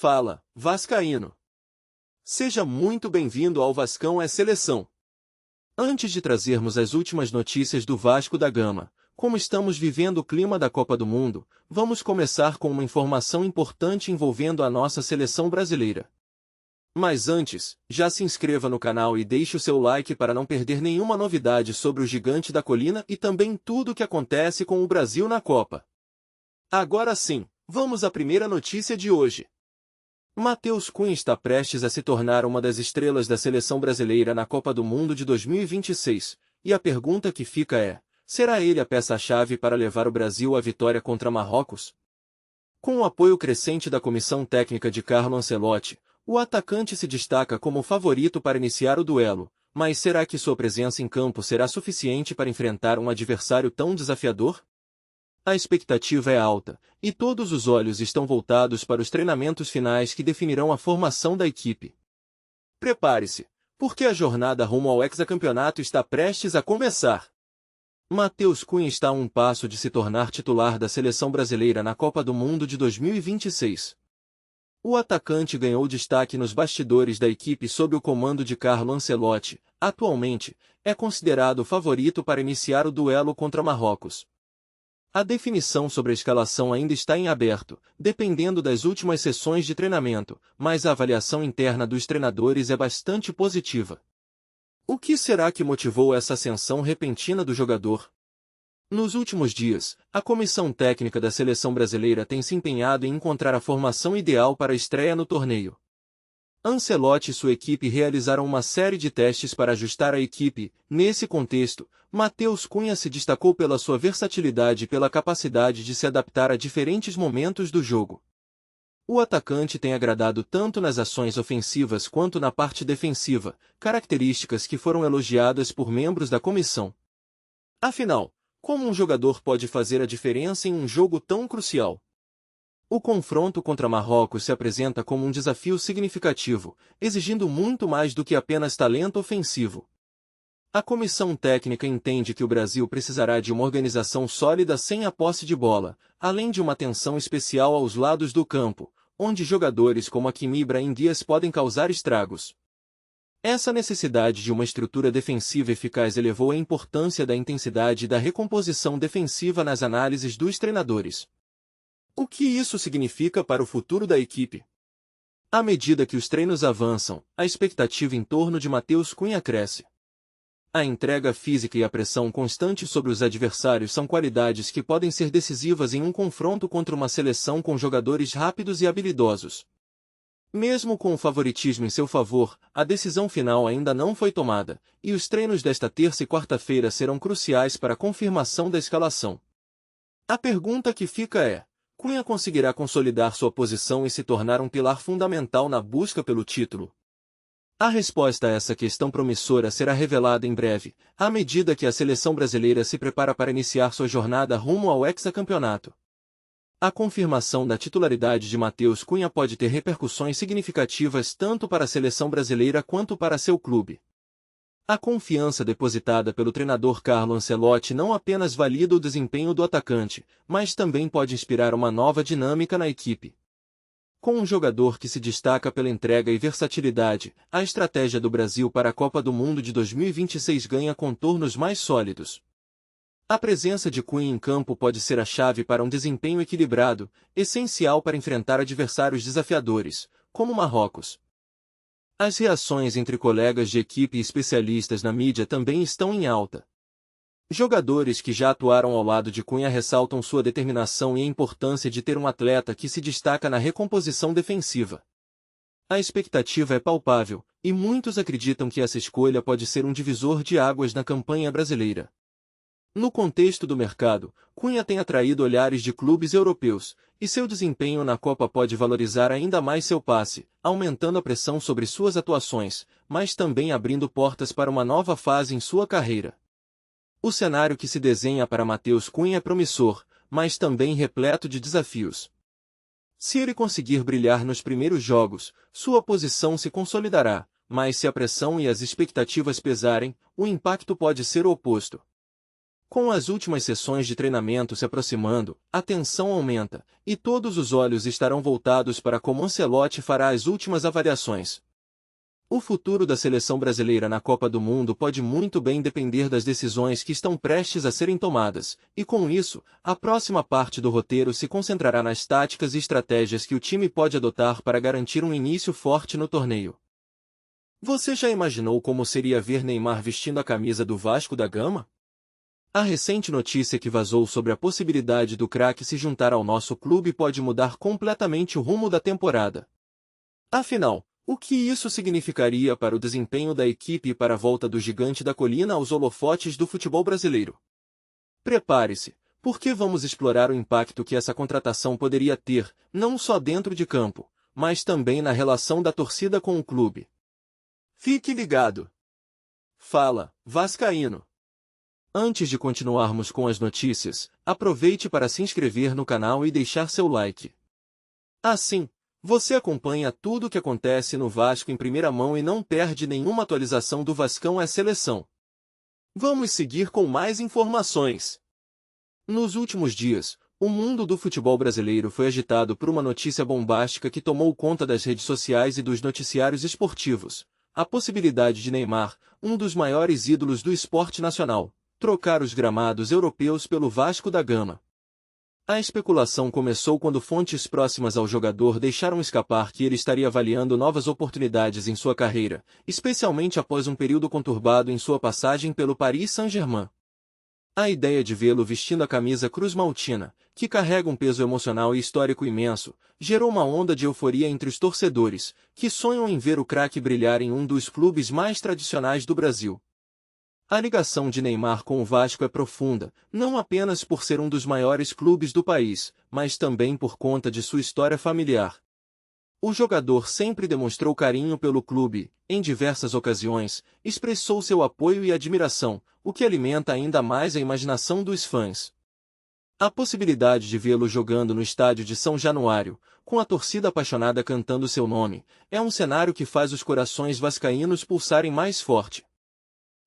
Fala, vascaíno! Seja muito bem-vindo ao Vascão é Seleção. Antes de trazermos as últimas notícias do Vasco da Gama, como estamos vivendo o clima da Copa do Mundo, vamos começar com uma informação importante envolvendo a nossa seleção brasileira. Mas antes, já se inscreva no canal e deixe o seu like para não perder nenhuma novidade sobre o Gigante da Colina e também tudo o que acontece com o Brasil na Copa. Agora sim, vamos à primeira notícia de hoje. Matheus Cunha está prestes a se tornar uma das estrelas da seleção brasileira na Copa do Mundo de 2026, e a pergunta que fica é: será ele a peça-chave para levar o Brasil à vitória contra Marrocos? Com o apoio crescente da comissão técnica de Carlo Ancelotti, o atacante se destaca como favorito para iniciar o duelo, mas será que sua presença em campo será suficiente para enfrentar um adversário tão desafiador? A expectativa é alta, e todos os olhos estão voltados para os treinamentos finais que definirão a formação da equipe. Prepare-se, porque a jornada rumo ao hexacampeonato está prestes a começar. Matheus Cunha está a um passo de se tornar titular da seleção brasileira na Copa do Mundo de 2026. O atacante ganhou destaque nos bastidores da equipe sob o comando de Carlo Ancelotti. Atualmente, é considerado o favorito para iniciar o duelo contra Marrocos. A definição sobre a escalação ainda está em aberto, dependendo das últimas sessões de treinamento, mas a avaliação interna dos treinadores é bastante positiva. O que será que motivou essa ascensão repentina do jogador? Nos últimos dias, a comissão técnica da seleção brasileira tem se empenhado em encontrar a formação ideal para a estreia no torneio. Ancelotti e sua equipe realizaram uma série de testes para ajustar a equipe. Nesse contexto, Matheus Cunha se destacou pela sua versatilidade e pela capacidade de se adaptar a diferentes momentos do jogo. O atacante tem agradado tanto nas ações ofensivas quanto na parte defensiva, características que foram elogiadas por membros da comissão. Afinal, como um jogador pode fazer a diferença em um jogo tão crucial? O confronto contra Marrocos se apresenta como um desafio significativo, exigindo muito mais do que apenas talento ofensivo. A comissão técnica entende que o Brasil precisará de uma organização sólida sem a posse de bola, além de uma atenção especial aos lados do campo, onde jogadores como Hakimi e Brahim Dias podem causar estragos. Essa necessidade de uma estrutura defensiva eficaz elevou a importância da intensidade e da recomposição defensiva nas análises dos treinadores. O que isso significa para o futuro da equipe? À medida que os treinos avançam, a expectativa em torno de Matheus Cunha cresce. A entrega física e a pressão constante sobre os adversários são qualidades que podem ser decisivas em um confronto contra uma seleção com jogadores rápidos e habilidosos. Mesmo com o favoritismo em seu favor, a decisão final ainda não foi tomada, e os treinos desta terça e quarta-feira serão cruciais para a confirmação da escalação. A pergunta que fica é: Cunha conseguirá consolidar sua posição e se tornar um pilar fundamental na busca pelo título? A resposta a essa questão promissora será revelada em breve, à medida que a seleção brasileira se prepara para iniciar sua jornada rumo ao hexacampeonato. A confirmação da titularidade de Matheus Cunha pode ter repercussões significativas tanto para a seleção brasileira quanto para seu clube. A confiança depositada pelo treinador Carlo Ancelotti não apenas valida o desempenho do atacante, mas também pode inspirar uma nova dinâmica na equipe. Com um jogador que se destaca pela entrega e versatilidade, a estratégia do Brasil para a Copa do Mundo de 2026 ganha contornos mais sólidos. A presença de Cunha em campo pode ser a chave para um desempenho equilibrado, essencial para enfrentar adversários desafiadores, como Marrocos. As reações entre colegas de equipe e especialistas na mídia também estão em alta. Jogadores que já atuaram ao lado de Cunha ressaltam sua determinação e a importância de ter um atleta que se destaca na recomposição defensiva. A expectativa é palpável, e muitos acreditam que essa escolha pode ser um divisor de águas na campanha brasileira. No contexto do mercado, Cunha tem atraído olhares de clubes europeus, e seu desempenho na Copa pode valorizar ainda mais seu passe, aumentando a pressão sobre suas atuações, mas também abrindo portas para uma nova fase em sua carreira. O cenário que se desenha para Matheus Cunha é promissor, mas também repleto de desafios. Se ele conseguir brilhar nos primeiros jogos, sua posição se consolidará, mas se a pressão e as expectativas pesarem, o impacto pode ser o oposto. Com as últimas sessões de treinamento se aproximando, a tensão aumenta, e todos os olhos estarão voltados para como Ancelotti fará as últimas avaliações. O futuro da seleção brasileira na Copa do Mundo pode muito bem depender das decisões que estão prestes a serem tomadas, e com isso, a próxima parte do roteiro se concentrará nas táticas e estratégias que o time pode adotar para garantir um início forte no torneio. Você já imaginou como seria ver Neymar vestindo a camisa do Vasco da Gama? A recente notícia que vazou sobre a possibilidade do craque se juntar ao nosso clube pode mudar completamente o rumo da temporada. Afinal, o que isso significaria para o desempenho da equipe e para a volta do gigante da colina aos holofotes do futebol brasileiro? Prepare-se, porque vamos explorar o impacto que essa contratação poderia ter, não só dentro de campo, mas também na relação da torcida com o clube. Fique ligado! Fala, Vascaíno! Antes de continuarmos com as notícias, aproveite para se inscrever no canal e deixar seu like. Assim, você acompanha tudo o que acontece no Vasco em primeira mão e não perde nenhuma atualização do Vascão Seleção. Vamos seguir com mais informações. Nos últimos dias, o mundo do futebol brasileiro foi agitado por uma notícia bombástica que tomou conta das redes sociais e dos noticiários esportivos: a possibilidade de Neymar, um dos maiores ídolos do esporte nacional, trocar os gramados europeus pelo Vasco da Gama. A especulação começou quando fontes próximas ao jogador deixaram escapar que ele estaria avaliando novas oportunidades em sua carreira, especialmente após um período conturbado em sua passagem pelo Paris Saint-Germain. A ideia de vê-lo vestindo a camisa cruz-maltina, que carrega um peso emocional e histórico imenso, gerou uma onda de euforia entre os torcedores, que sonham em ver o craque brilhar em um dos clubes mais tradicionais do Brasil. A ligação de Neymar com o Vasco é profunda, não apenas por ser um dos maiores clubes do país, mas também por conta de sua história familiar. O jogador sempre demonstrou carinho pelo clube, em diversas ocasiões, expressou seu apoio e admiração, o que alimenta ainda mais a imaginação dos fãs. A possibilidade de vê-lo jogando no estádio de São Januário, com a torcida apaixonada cantando seu nome, é um cenário que faz os corações vascaínos pulsarem mais forte.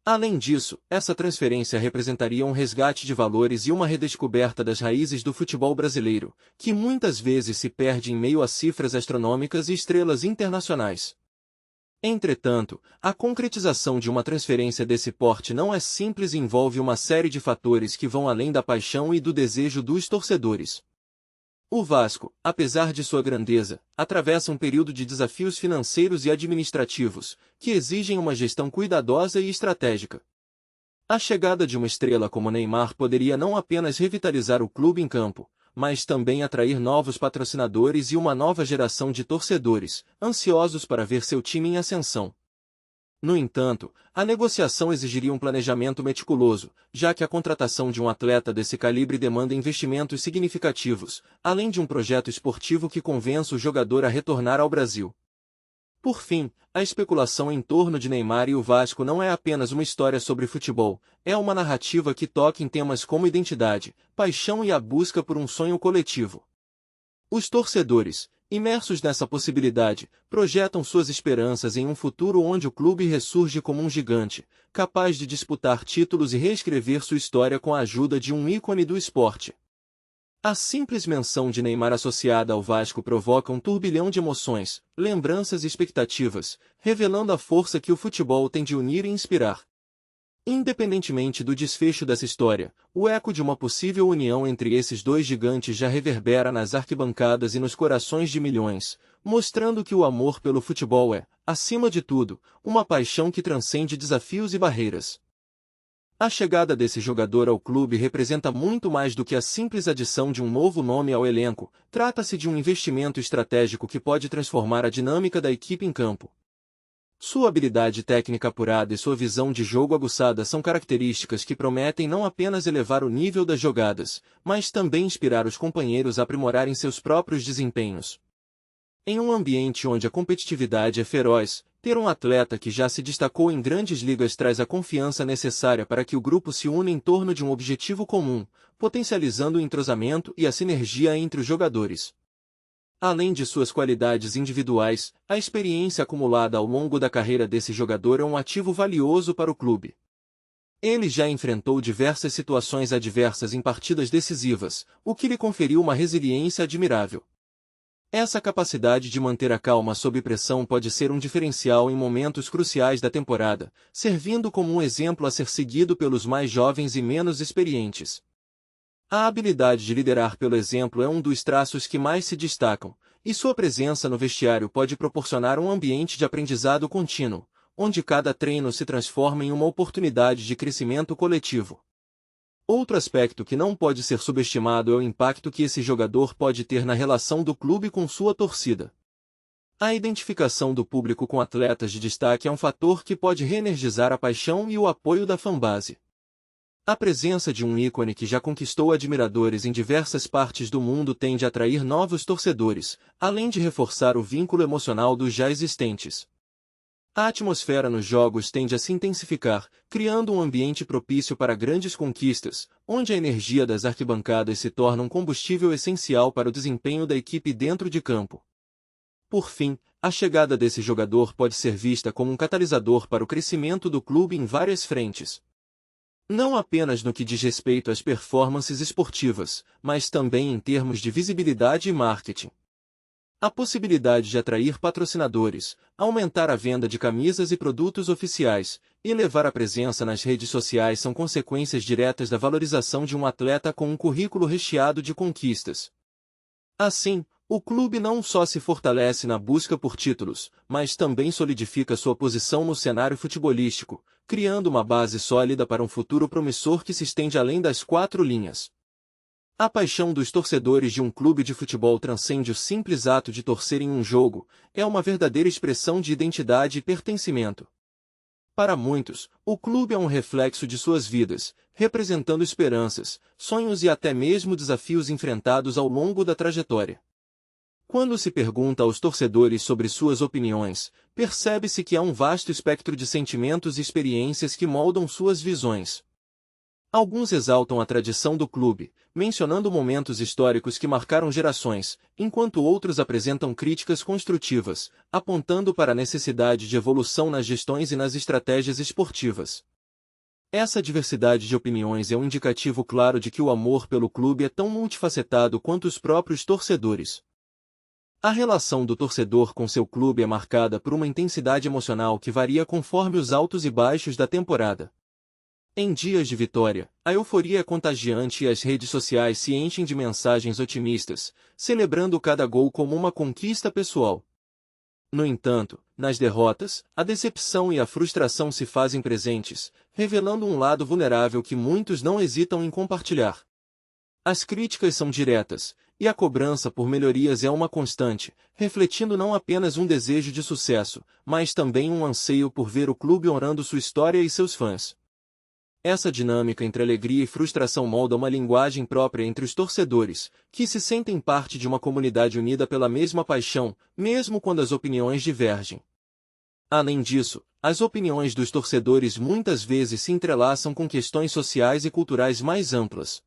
Além disso, essa transferência representaria um resgate de valores e uma redescoberta das raízes do futebol brasileiro, que muitas vezes se perde em meio a cifras astronômicas e estrelas internacionais. Entretanto, a concretização de uma transferência desse porte não é simples e envolve uma série de fatores que vão além da paixão e do desejo dos torcedores. O Vasco, apesar de sua grandeza, atravessa um período de desafios financeiros e administrativos, que exigem uma gestão cuidadosa e estratégica. A chegada de uma estrela como Neymar poderia não apenas revitalizar o clube em campo, mas também atrair novos patrocinadores e uma nova geração de torcedores, ansiosos para ver seu time em ascensão. No entanto, a negociação exigiria um planejamento meticuloso, já que a contratação de um atleta desse calibre demanda investimentos significativos, além de um projeto esportivo que convença o jogador a retornar ao Brasil. Por fim, a especulação em torno de Neymar e o Vasco não é apenas uma história sobre futebol, é uma narrativa que toca em temas como identidade, paixão e a busca por um sonho coletivo. Os torcedores, imersos nessa possibilidade, projetam suas esperanças em um futuro onde o clube ressurge como um gigante, capaz de disputar títulos e reescrever sua história com a ajuda de um ícone do esporte. A simples menção de Neymar associada ao Vasco provoca um turbilhão de emoções, lembranças e expectativas, revelando a força que o futebol tem de unir e inspirar. Independentemente do desfecho dessa história, o eco de uma possível união entre esses dois gigantes já reverbera nas arquibancadas e nos corações de milhões, mostrando que o amor pelo futebol é, acima de tudo, uma paixão que transcende desafios e barreiras. A chegada desse jogador ao clube representa muito mais do que a simples adição de um novo nome ao elenco, trata-se de um investimento estratégico que pode transformar a dinâmica da equipe em campo. Sua habilidade técnica apurada e sua visão de jogo aguçada são características que prometem não apenas elevar o nível das jogadas, mas também inspirar os companheiros a aprimorarem seus próprios desempenhos. Em um ambiente onde a competitividade é feroz, ter um atleta que já se destacou em grandes ligas traz a confiança necessária para que o grupo se una em torno de um objetivo comum, potencializando o entrosamento e a sinergia entre os jogadores. Além de suas qualidades individuais, a experiência acumulada ao longo da carreira desse jogador é um ativo valioso para o clube. Ele já enfrentou diversas situações adversas em partidas decisivas, o que lhe conferiu uma resiliência admirável. Essa capacidade de manter a calma sob pressão pode ser um diferencial em momentos cruciais da temporada, servindo como um exemplo a ser seguido pelos mais jovens e menos experientes. A habilidade de liderar pelo exemplo é um dos traços que mais se destacam, e sua presença no vestiário pode proporcionar um ambiente de aprendizado contínuo, onde cada treino se transforma em uma oportunidade de crescimento coletivo. Outro aspecto que não pode ser subestimado é o impacto que esse jogador pode ter na relação do clube com sua torcida. A identificação do público com atletas de destaque é um fator que pode reenergizar a paixão e o apoio da fanbase. A presença de um ícone que já conquistou admiradores em diversas partes do mundo tende a atrair novos torcedores, além de reforçar o vínculo emocional dos já existentes. A atmosfera nos jogos tende a se intensificar, criando um ambiente propício para grandes conquistas, onde a energia das arquibancadas se torna um combustível essencial para o desempenho da equipe dentro de campo. Por fim, a chegada desse jogador pode ser vista como um catalisador para o crescimento do clube em várias frentes. Não apenas no que diz respeito às performances esportivas, mas também em termos de visibilidade e marketing. A possibilidade de atrair patrocinadores, aumentar a venda de camisas e produtos oficiais, e elevar a presença nas redes sociais são consequências diretas da valorização de um atleta com um currículo recheado de conquistas. Assim, o clube não só se fortalece na busca por títulos, mas também solidifica sua posição no cenário futebolístico, criando uma base sólida para um futuro promissor que se estende além das quatro linhas. A paixão dos torcedores de um clube de futebol transcende o simples ato de torcer em um jogo, é uma verdadeira expressão de identidade e pertencimento. Para muitos, o clube é um reflexo de suas vidas, representando esperanças, sonhos e até mesmo desafios enfrentados ao longo da trajetória. Quando se pergunta aos torcedores sobre suas opiniões, percebe-se que há um vasto espectro de sentimentos e experiências que moldam suas visões. Alguns exaltam a tradição do clube, mencionando momentos históricos que marcaram gerações, enquanto outros apresentam críticas construtivas, apontando para a necessidade de evolução nas gestões e nas estratégias esportivas. Essa diversidade de opiniões é um indicativo claro de que o amor pelo clube é tão multifacetado quanto os próprios torcedores. A relação do torcedor com seu clube é marcada por uma intensidade emocional que varia conforme os altos e baixos da temporada. Em dias de vitória, a euforia é contagiante e as redes sociais se enchem de mensagens otimistas, celebrando cada gol como uma conquista pessoal. No entanto, nas derrotas, a decepção e a frustração se fazem presentes, revelando um lado vulnerável que muitos não hesitam em compartilhar. As críticas são diretas, e a cobrança por melhorias é uma constante, refletindo não apenas um desejo de sucesso, mas também um anseio por ver o clube honrando sua história e seus fãs. Essa dinâmica entre alegria e frustração molda uma linguagem própria entre os torcedores, que se sentem parte de uma comunidade unida pela mesma paixão, mesmo quando as opiniões divergem. Além disso, as opiniões dos torcedores muitas vezes se entrelaçam com questões sociais e culturais mais amplas.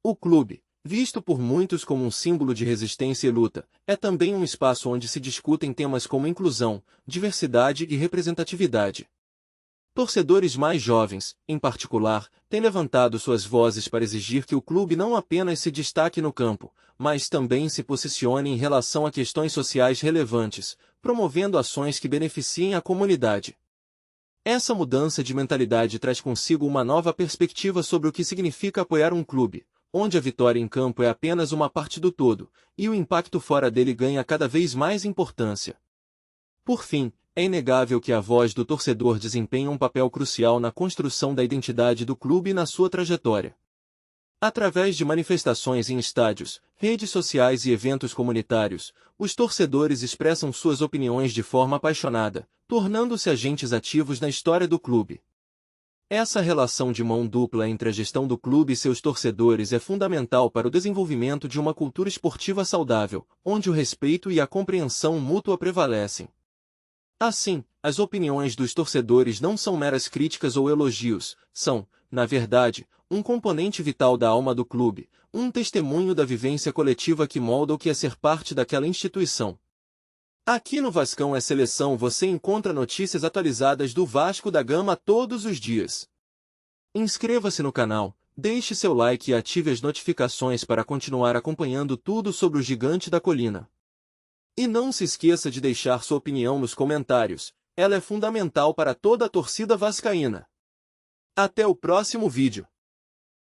O clube, visto por muitos como um símbolo de resistência e luta, é também um espaço onde se discutem temas como inclusão, diversidade e representatividade. Torcedores mais jovens, em particular, têm levantado suas vozes para exigir que o clube não apenas se destaque no campo, mas também se posicione em relação a questões sociais relevantes, promovendo ações que beneficiem a comunidade. Essa mudança de mentalidade traz consigo uma nova perspectiva sobre o que significa apoiar um clube, onde a vitória em campo é apenas uma parte do todo, e o impacto fora dele ganha cada vez mais importância. Por fim, é inegável que a voz do torcedor desempenha um papel crucial na construção da identidade do clube e na sua trajetória. Através de manifestações em estádios, redes sociais e eventos comunitários, os torcedores expressam suas opiniões de forma apaixonada, tornando-se agentes ativos na história do clube. Essa relação de mão dupla entre a gestão do clube e seus torcedores é fundamental para o desenvolvimento de uma cultura esportiva saudável, onde o respeito e a compreensão mútua prevalecem. Assim, as opiniões dos torcedores não são meras críticas ou elogios, são, na verdade, um componente vital da alma do clube, um testemunho da vivência coletiva que molda o que é ser parte daquela instituição. Aqui no Vascão é Seleção você encontra notícias atualizadas do Vasco da Gama todos os dias. Inscreva-se no canal, deixe seu like e ative as notificações para continuar acompanhando tudo sobre o Gigante da Colina. E não se esqueça de deixar sua opinião nos comentários, ela é fundamental para toda a torcida vascaína. Até o próximo vídeo.